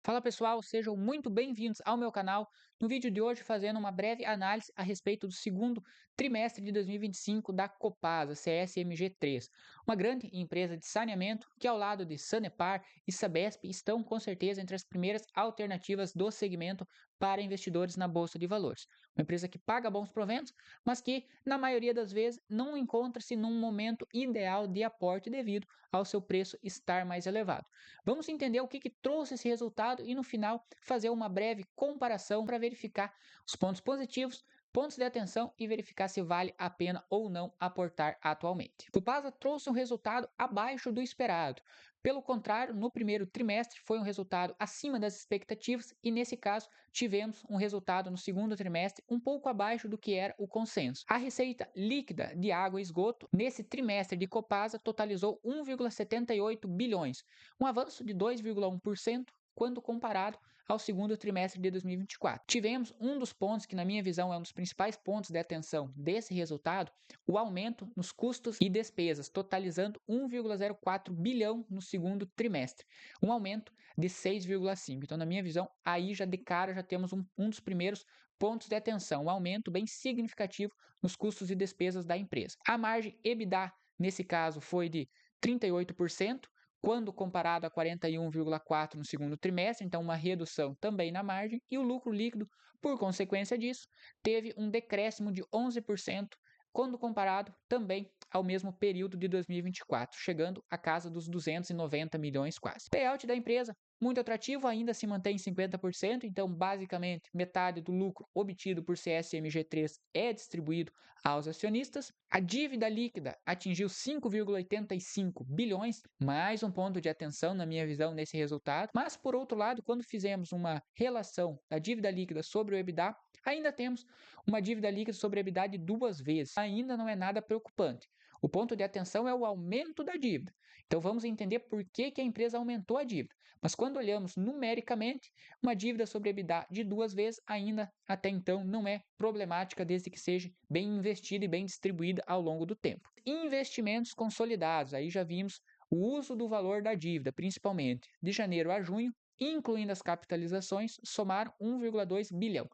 Fala pessoal, sejam muito bem-vindos ao meu canal. No vídeo de hoje, fazendo uma breve análise a respeito do segundo trimestre de 2025 da Copasa CSMG3, uma grande empresa de saneamento que, ao lado de Sanepar e Sabesp, estão com certeza entre as primeiras alternativas do segmento para investidores na Bolsa de Valores. Uma empresa que paga bons proventos, mas que, na maioria das vezes, não encontra-se num momento ideal de aporte devido ao seu preço estar mais elevado. Vamos entender o que trouxe esse resultado e, no final, fazer uma breve comparação para verificar os pontos positivos, pontos de atenção e verificar se vale a pena ou não aportar atualmente. O Pasa trouxe um resultado abaixo do esperado. Pelo contrário, no primeiro trimestre foi um resultado acima das expectativas e, nesse caso, tivemos um resultado no segundo trimestre um pouco abaixo do que era o consenso. A receita líquida de água e esgoto nesse trimestre de Copasa totalizou 1,78 bilhões, um avanço de 2,1% quando comparado ao segundo trimestre de 2024. Tivemos um dos pontos que, na minha visão, é um dos principais pontos de atenção desse resultado, o aumento nos custos e despesas, totalizando 1,04 bilhão no segundo trimestre, um aumento de 6,5%. Então, na minha visão, aí já de cara já temos um dos primeiros pontos de atenção, um aumento bem significativo nos custos e despesas da empresa. A margem EBITDA, nesse caso, foi de 38%, quando comparado a 41,4% no segundo trimestre, então uma redução também na margem, e o lucro líquido, por consequência disso, teve um decréscimo de 11%, quando comparado também ao mesmo período de 2024, chegando à casa dos 290 milhões quase. Payout da empresa, muito atrativo, ainda se mantém em 50%, então basicamente metade do lucro obtido por CSMG3 é distribuído aos acionistas. A dívida líquida atingiu 5,85 bilhões, mais um ponto de atenção na minha visão nesse resultado. Mas por outro lado, quando fizemos uma relação da dívida líquida sobre o EBITDA, ainda temos uma dívida líquida sobre o EBITDA de 2 vezes. Ainda não é nada preocupante. O ponto de atenção é o aumento da dívida. Então vamos entender por que a empresa aumentou a dívida. Mas quando olhamos numericamente, uma dívida sobre EBITDA de 2 vezes ainda até então não é problemática, desde que seja bem investida e bem distribuída ao longo do tempo. Investimentos consolidados, aí já vimos o uso do valor da dívida, principalmente de janeiro a junho, incluindo as capitalizações, somaram 1,2 bilhão,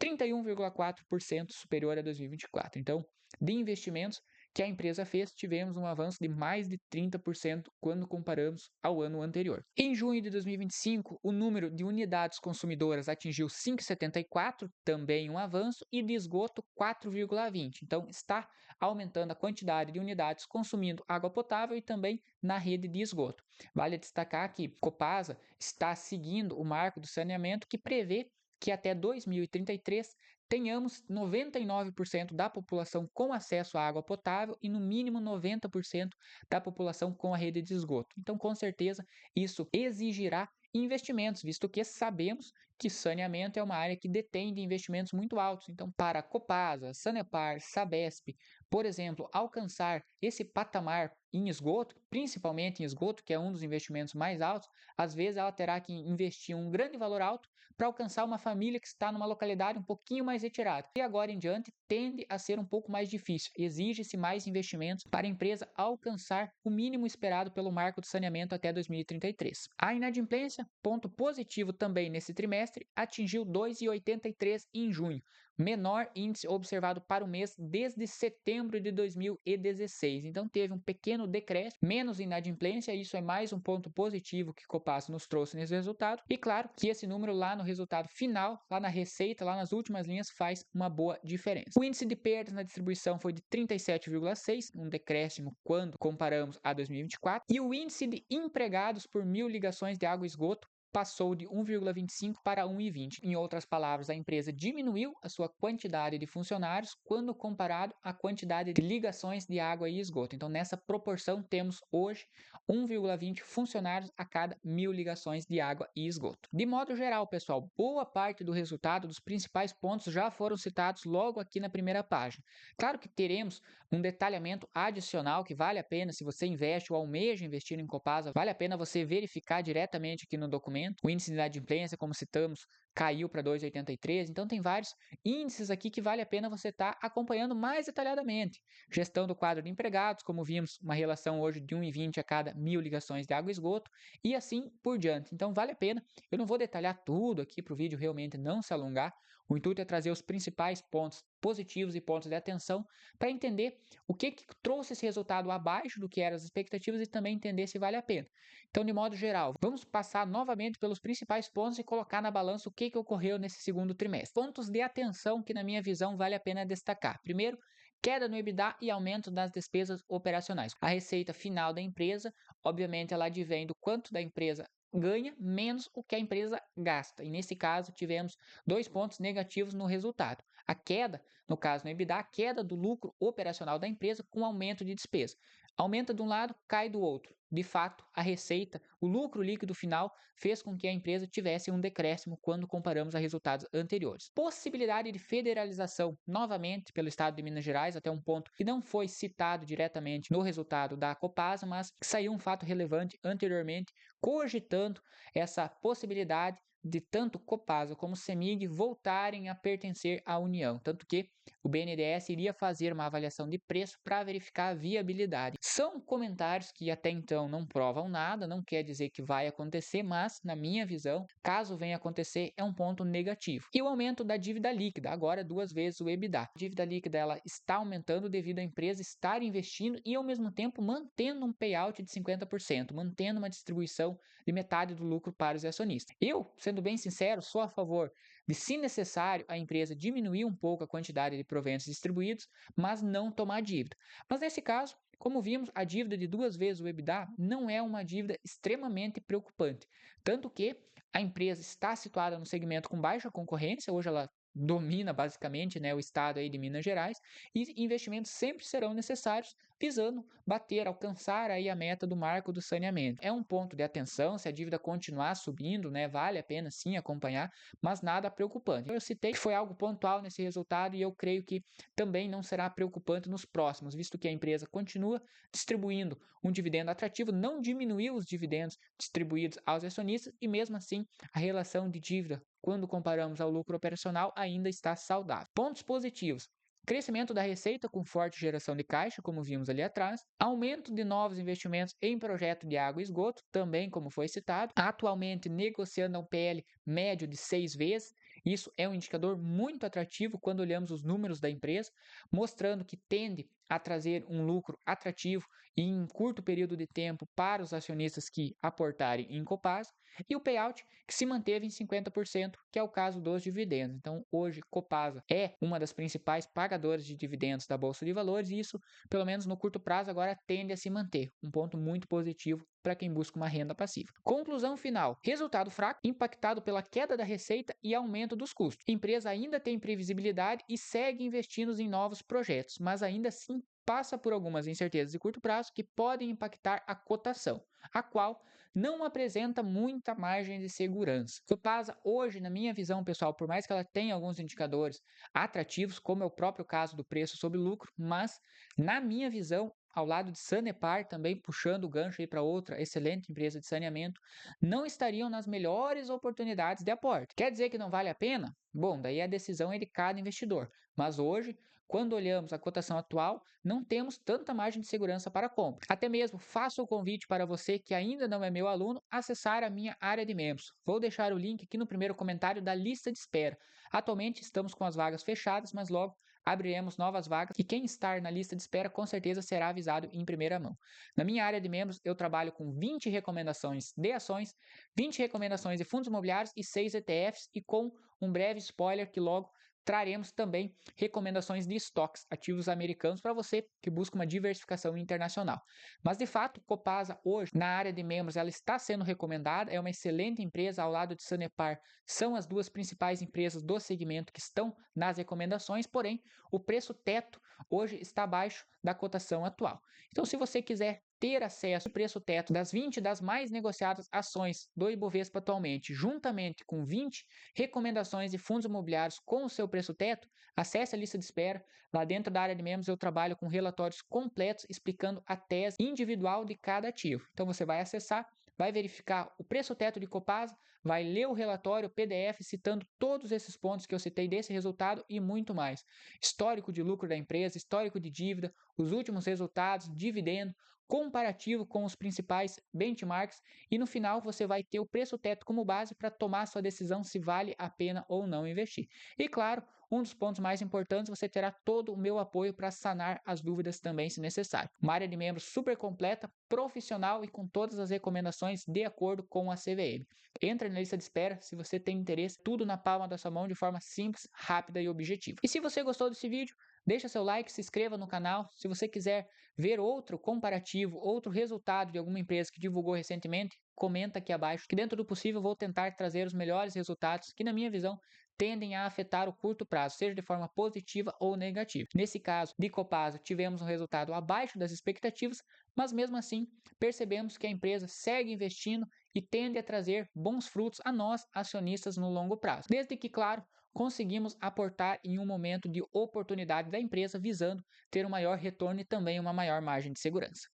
31,4% superior a 2024. Então, de investimentos que a empresa fez, tivemos um avanço de mais de 30% quando comparamos ao ano anterior. Em junho de 2025, o número de unidades consumidoras atingiu 5,74, também um avanço, e de esgoto 4,20. Então, está aumentando a quantidade de unidades consumindo água potável e também na rede de esgoto. Vale destacar que Copasa está seguindo o marco do saneamento, que prevê que até 2033 tenhamos 99% da população com acesso à água potável e no mínimo 90% da população com a rede de esgoto. Então, com certeza, isso exigirá investimentos, visto que sabemos que saneamento é uma área que detém de investimentos muito altos. Então, para a Copasa, Sanepar, Sabesp, por exemplo, alcançar esse patamar em esgoto, principalmente em esgoto, que é um dos investimentos mais altos, às vezes ela terá que investir um grande valor alto para alcançar uma família que está numa localidade um pouquinho mais retirada. E agora em diante tende a ser um pouco mais difícil. Exige-se mais investimentos para a empresa alcançar o mínimo esperado pelo marco do saneamento até 2033. A inadimplência, ponto positivo também nesse trimestre, atingiu 2,83 em junho, menor índice observado para o mês desde setembro de 2016. Então teve um pequeno decréscimo, menos inadimplência, isso é mais um ponto positivo que Copasa nos trouxe nesse resultado. E claro que esse número lá no resultado final, lá na receita, lá nas últimas linhas, faz uma boa diferença. O índice de perdas na distribuição foi de 37,6, um decréscimo quando comparamos a 2024. E o índice de empregados por 1.000 ligações de água e esgoto passou de 1,25 para 1,20. Em outras palavras, a empresa diminuiu a sua quantidade de funcionários quando comparado à quantidade de ligações de água e esgoto. Então, nessa proporção, temos hoje 1,20 funcionários a cada 1.000 ligações de água e esgoto. De modo geral, pessoal, boa parte do resultado dos principais pontos já foram citados logo aqui na primeira página. Claro que teremos um detalhamento adicional que vale a pena, se você investe ou almeja investir em Copasa, vale a pena você verificar diretamente aqui no documento. O índice de inadimplência, como citamos, caiu para 2,83. Então tem vários índices aqui que vale a pena você estar acompanhando mais detalhadamente. Gestão do quadro de empregados, como vimos, uma relação hoje de 1,20 a cada 1.000 ligações de água e esgoto, e assim por diante. Então vale a pena. Eu não vou detalhar tudo aqui para o vídeo realmente não se alongar. O intuito é trazer os principais pontos positivos e pontos de atenção para entender o que trouxe esse resultado abaixo do que eram as expectativas e também entender se vale a pena. Então, de modo geral, vamos passar novamente pelos principais pontos e colocar na balança o que ocorreu nesse segundo trimestre. Pontos de atenção que, na minha visão, vale a pena destacar. Primeiro, queda no EBITDA e aumento das despesas operacionais. A receita final da empresa, obviamente, ela advém do quanto da empresa ganha menos o que a empresa gasta. E nesse caso, tivemos 2 pontos negativos no resultado. A queda, no caso no EBITDA, a queda do lucro operacional da empresa com aumento de despesa. Aumenta de um lado, cai do outro. De fato, a receita, o lucro líquido final, fez com que a empresa tivesse um decréscimo quando comparamos a resultados anteriores. Possibilidade de federalização, novamente, pelo Estado de Minas Gerais, até um ponto que não foi citado diretamente no resultado da Copasa, mas saiu um fato relevante anteriormente, cogitando essa possibilidade de tanto Copasa como CEMIG voltarem a pertencer à União, tanto que o BNDES iria fazer uma avaliação de preço para verificar a viabilidade. São comentários que até então não provam nada, não quer dizer que vai acontecer, mas, na minha visão, caso venha acontecer, é um ponto negativo. E o aumento da dívida líquida, agora 2 vezes o EBITDA. A dívida líquida ela está aumentando devido à empresa estar investindo e, ao mesmo tempo, mantendo um payout de 50%, mantendo uma distribuição de metade do lucro para os acionistas. Eu, sendo bem sincero, sou a favor de, se necessário, a empresa diminuir um pouco a quantidade de proventos distribuídos, mas não tomar dívida. Mas nesse caso, como vimos, a dívida de 2 vezes o EBITDA não é uma dívida extremamente preocupante, tanto que a empresa está situada no segmento com baixa concorrência, hoje ela domina basicamente, né, o estado aí de Minas Gerais, e investimentos sempre serão necessários visando bater, alcançar aí a meta do marco do saneamento. É um ponto de atenção, se a dívida continuar subindo, né, vale a pena sim acompanhar, mas nada preocupante. Eu citei que foi algo pontual nesse resultado e eu creio que também não será preocupante nos próximos, visto que a empresa continua distribuindo um dividendo atrativo, não diminuiu os dividendos distribuídos aos acionistas e mesmo assim a relação de dívida, quando comparamos ao lucro operacional, ainda está saudável. Pontos positivos. Crescimento da receita com forte geração de caixa, como vimos ali atrás. Aumento de novos investimentos em projeto de água e esgoto, também como foi citado. Atualmente negociando um PL médio de 6 vezes. Isso é um indicador muito atrativo quando olhamos os números da empresa, mostrando que tende a trazer um lucro atrativo e em curto período de tempo para os acionistas que aportarem em Copasa. E o payout que se manteve em 50%, que é o caso dos dividendos. Então, hoje, Copasa é uma das principais pagadoras de dividendos da Bolsa de Valores e isso, pelo menos no curto prazo, agora tende a se manter. Um ponto muito positivo para quem busca uma renda passiva. Conclusão final. Resultado fraco, impactado pela queda da receita e aumento dos custos. A empresa ainda tem previsibilidade e segue investindo em novos projetos, mas ainda assim passa por algumas incertezas de curto prazo que podem impactar a cotação, a qual não apresenta muita margem de segurança. Copasa hoje, na minha visão pessoal, por mais que ela tenha alguns indicadores atrativos, como é o próprio caso do preço sobre lucro, mas na minha visão, ao lado de Sanepar, também puxando o gancho aí para outra excelente empresa de saneamento, não estariam nas melhores oportunidades de aporte. Quer dizer que não vale a pena? Bom, daí a decisão é de cada investidor. Mas hoje, quando olhamos a cotação atual, não temos tanta margem de segurança para compra. Até mesmo faço o convite para você que ainda não é meu aluno, acessar a minha área de membros. Vou deixar o link aqui no primeiro comentário da lista de espera. Atualmente estamos com as vagas fechadas, mas logo abriremos novas vagas e quem estar na lista de espera com certeza será avisado em primeira mão. Na minha área de membros, eu trabalho com 20 recomendações de ações, 20 recomendações de fundos imobiliários e 6 ETFs e com um breve spoiler que logo traremos também recomendações de estoques ativos americanos para você que busca uma diversificação internacional. Mas de fato, Copasa hoje, na área de membros, ela está sendo recomendada, é uma excelente empresa ao lado de Sanepar, são as duas principais empresas do segmento que estão nas recomendações, porém, o preço teto hoje está abaixo da cotação atual. Então, se você quiser ter acesso ao preço teto das 20 das mais negociadas ações do Ibovespa atualmente, juntamente com 20 recomendações de fundos imobiliários com o seu preço teto, acesse a lista de espera. Lá dentro da área de membros eu trabalho com relatórios completos explicando a tese individual de cada ativo. Então você vai acessar, vai verificar o preço teto de Copasa, vai ler o relatório PDF citando todos esses pontos que eu citei desse resultado e muito mais. Histórico de lucro da empresa, histórico de dívida, os últimos resultados, dividendo, comparativo com os principais benchmarks e no final você vai ter o preço teto como base para tomar sua decisão se vale a pena ou não investir. E claro, um dos pontos mais importantes, você terá todo o meu apoio para sanar as dúvidas também, se necessário. Uma área de membros super completa, profissional e com todas as recomendações de acordo com a CVM. Entra na lista de espera se você tem interesse, tudo na palma da sua mão de forma simples, rápida e objetiva. E se você gostou desse vídeo, deixa seu like, se inscreva no canal. Se você quiser ver outro comparativo, outro resultado de alguma empresa que divulgou recentemente, comenta aqui abaixo, que dentro do possível vou tentar trazer os melhores resultados que, na minha visão, tendem a afetar o curto prazo, seja de forma positiva ou negativa. Nesse caso, de Copasa, tivemos um resultado abaixo das expectativas, mas mesmo assim, percebemos que a empresa segue investindo e tende a trazer bons frutos a nós, acionistas, no longo prazo. Desde que, claro, conseguimos aportar em um momento de oportunidade da empresa, visando ter um maior retorno e também uma maior margem de segurança.